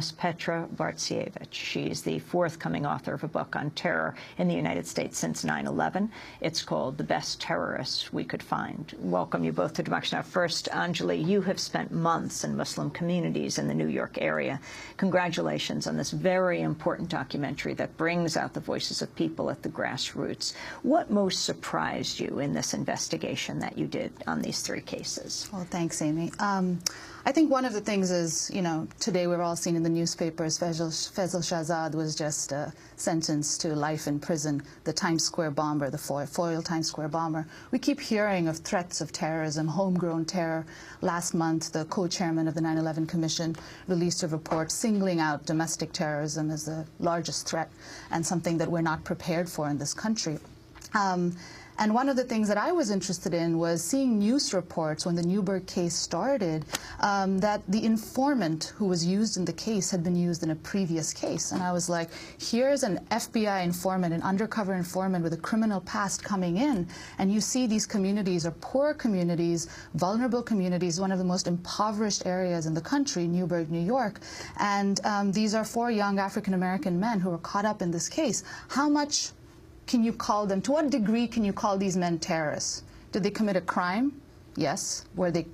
Miss Petra Bartsievich. She's the forthcoming author of a book on terror in the United States since 9/11. It's called The Best Terrorists We Could Find. Welcome you both to Democracy Now! First, Anjali, you have spent months in Muslim communities in the New York area. Congratulations on this very important documentary that brings out the voices of people at the grassroots. What most surprised you in this investigation that you did on these three cases? Well, thanks, Amy. I think one of the things is, today we're all seeing in the newspapers, Faisal Shahzad was just sentenced to life in prison, the Times Square bomber, the foil Times Square bomber. We keep hearing of threats of terrorism, homegrown terror. Last month, the co-chairman of the 9/11 Commission released a report singling out domestic terrorism as the largest threat and something that we're not prepared for in this country. And one of the things that I was interested in was seeing news reports when the Newberg case started that the informant who was used in the case had been used in a previous case. And I was like, here's an FBI informant, an undercover informant with a criminal past coming in, and you see these communities are poor communities, vulnerable communities, one of the most impoverished areas in the country, Newberg, New York. And these are 4 young African-American men who were caught up in this case. How much can you call them, to what degree can you call these men terrorists? Did they commit a crime? Yes. Were they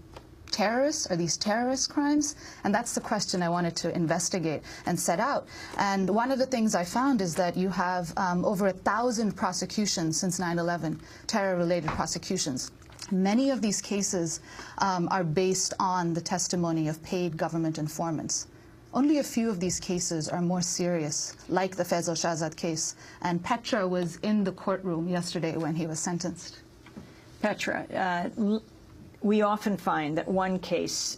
terrorists? Are these terrorist crimes? And that's the question I wanted to investigate and set out. And one of the things I found is that you have over 1,000 prosecutions since 9/11, terror-related prosecutions. Many of these cases are based on the testimony of paid government informants. Only a few of these cases are more serious, like the Faisal Shahzad case. And Petra was in the courtroom yesterday when he was sentenced. Petra, we often find that one case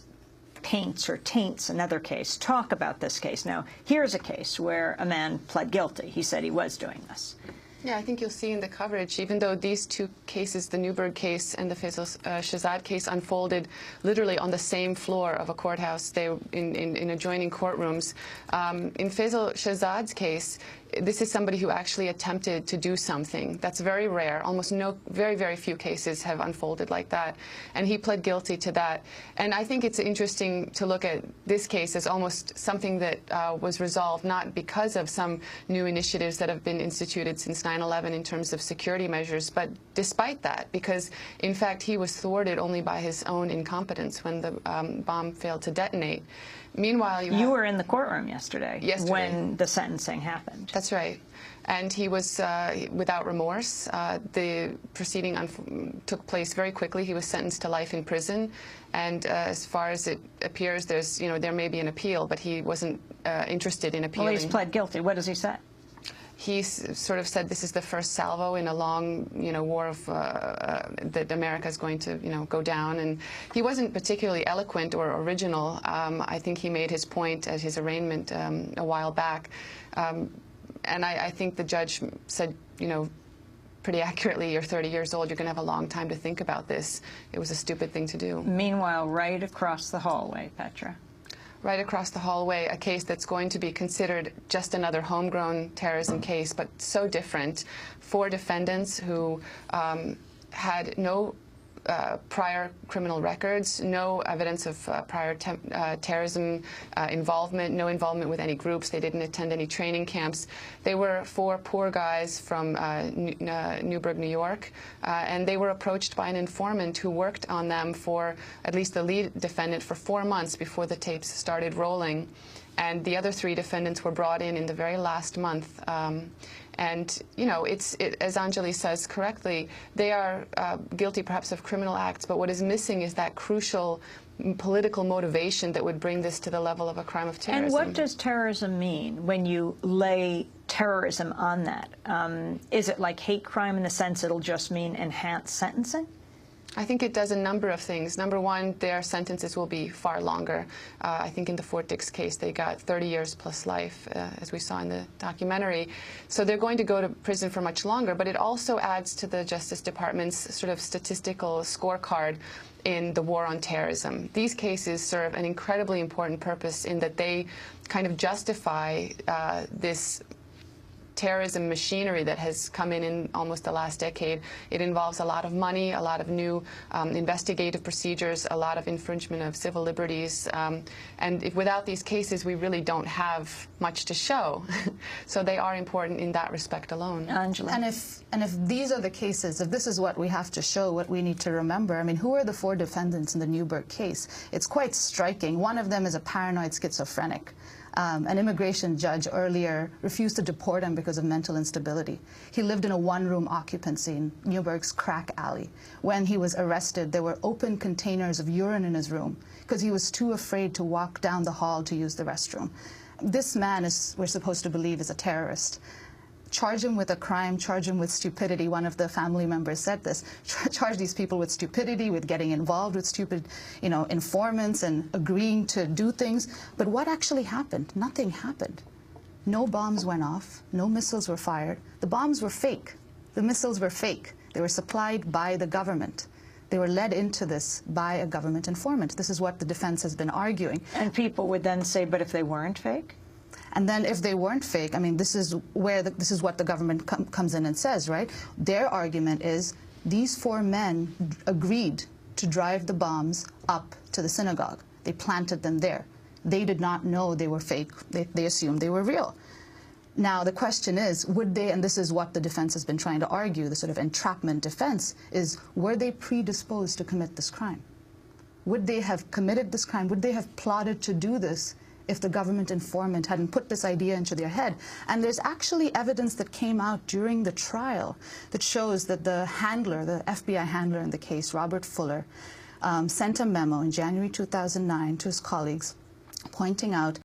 paints or taints another case. Talk about this case. Now, here's a case where a man pled guilty. He said he was doing this. Yeah, I think you'll see in the coverage, even though these two cases, the Newberg case and the Faisal Shahzad case, unfolded literally on the same floor of a courthouse, they in adjoining courtrooms. In Faisal Shahzad's case, this is somebody who actually attempted to do something. That's very rare. Almost very, very few cases have unfolded like that. And he pled guilty to that. And I think it's interesting to look at this case as almost something that was resolved not because of some new initiatives that have been instituted since 9/11 in terms of security measures, but despite that, because in fact he was thwarted only by his own incompetence when the bomb failed to detonate. Meanwhile, you were in the courtroom yesterday when the sentencing happened. That's right. And he was without remorse. The proceeding took place very quickly. He was sentenced to life in prison. And as far as it appears, there may be an appeal, but he wasn't interested in appealing. Well, he's pled guilty. What does he say? He sort of said this is the first salvo in a long, war of that America is going to, go down. And he wasn't particularly eloquent or original. I think he made his point at his arraignment a while back. And I think the judge said, pretty accurately, you're 30 years old, you're going to have a long time to think about this. It was a stupid thing to do. Meanwhile, right across the hallway, Petra. Right across the hallway, a case that's going to be considered just another homegrown terrorism case, but so different. 4 defendants who had no prior criminal records, no evidence of prior terrorism involvement, no involvement with any groups. They didn't attend any training camps. They were 4 poor guys from Newberg, New York, and they were approached by an informant who worked on them for, at least the lead defendant, for 4 months before the tapes started rolling. And the other 3 defendants were brought in the very last month. And, as Anjali says correctly, they are guilty perhaps of criminal acts, but what is missing is that crucial political motivation that would bring this to the level of a crime of terrorism. And what does terrorism mean when you lay terrorism on that? Is it like hate crime in the sense it'll just mean enhanced sentencing? I think it does a number of things. Number one, their sentences will be far longer. I think in the Fort Dix case, they got 30 years plus life, as we saw in the documentary. So they're going to go to prison for much longer, but it also adds to the Justice Department's sort of statistical scorecard in the war on terrorism. These cases serve an incredibly important purpose in that they kind of justify this terrorism machinery that has come in almost the last decade. It involves a lot of money, a lot of new investigative procedures, a lot of infringement of civil liberties, and without these cases, we really don't have much to show. So they are important in that respect alone. Angela. And if these are the cases, if this is what we have to show, what we need to remember, I mean, who are the 4 defendants in the Newberg case? It's quite striking. One of them is a paranoid schizophrenic. An immigration judge earlier refused to deport him because of mental instability. He lived in a 1-room occupancy in Newberg's crack alley. When he was arrested, there were open containers of urine in his room because he was too afraid to walk down the hall to use the restroom. This man we're supposed to believe, is a terrorist. Charge him with a crime, charge him with stupidity. One of the family members said this. Charge these people with stupidity, with getting involved with stupid, informants and agreeing to do things. But what actually happened? Nothing happened. No bombs went off. No missiles were fired. The bombs were fake. The missiles were fake. They were supplied by the government. They were led into this by a government informant. This is what the defense has been arguing. And people would then say, but if they weren't fake? And then if they weren't fake, I mean, this is what the government comes in and says, right? Their argument is these 4 men agreed to drive the bombs up to the synagogue. They planted them there. They did not know they were fake. They assumed they were real. Now, the question is, would they, and this is what the defense has been trying to argue, the sort of entrapment defense, is were they predisposed to commit this crime? Would they have committed this crime? Would they have plotted to do this if the government informant hadn't put this idea into their head? And there's actually evidence that came out during the trial that shows that the handler, the FBI handler in the case, Robert Fuller, sent a memo in January 2009 to his colleagues pointing out